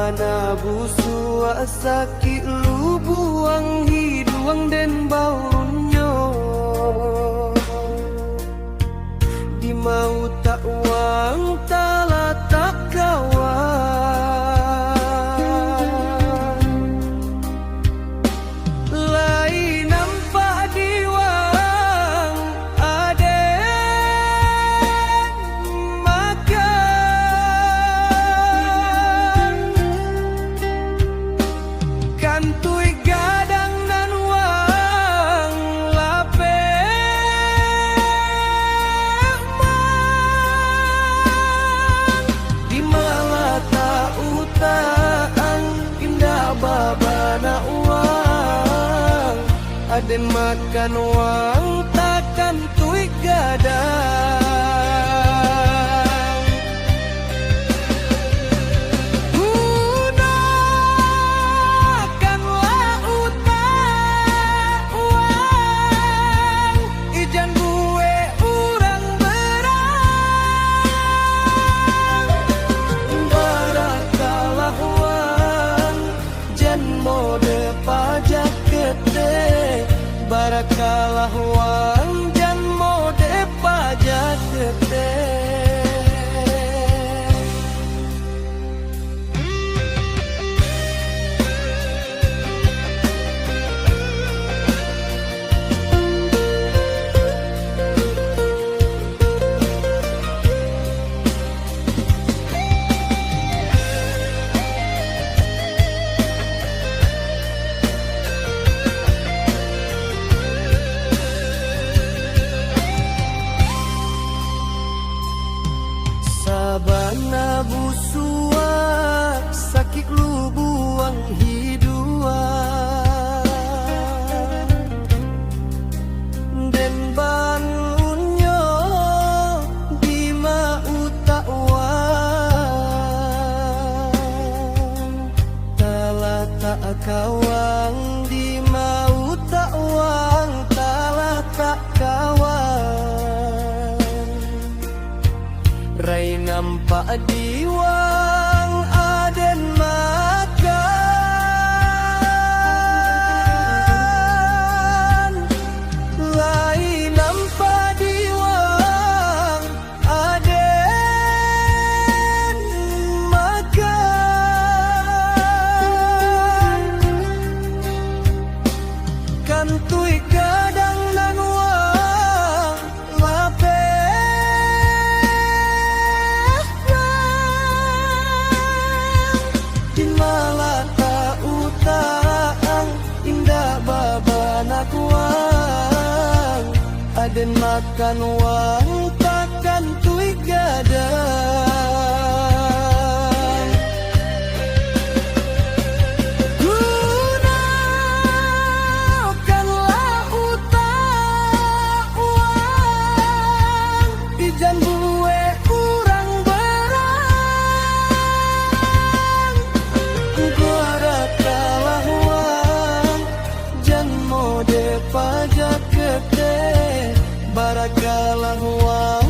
sabana busu sakit lu buang hiduang dan baunyo di mau tak uang tala tak kawan lain nampak diwang aden makan kantui gadang dan wang lape di malata utaan indah babana uang aden makan uang takkan tui gadang gunakanlah utak uang ijan gue urang berang barakalah uang jan mode pajak gede barakalah uang jan mode pajak gede sabana busua sakit lu buang hiduan den bangunyo di mau tak uang tala tak kawang di mau tak uang tala tak kawan rai nampak diwang aden makan lai nampak diwang aden makan kantui gadang dan wang lape di malata utang indah babana kuang aden makan uang takkan tui gadang gunakanlah utak uang ijan gue urang berang barakalah uang jan mode pajak gede barakalah uang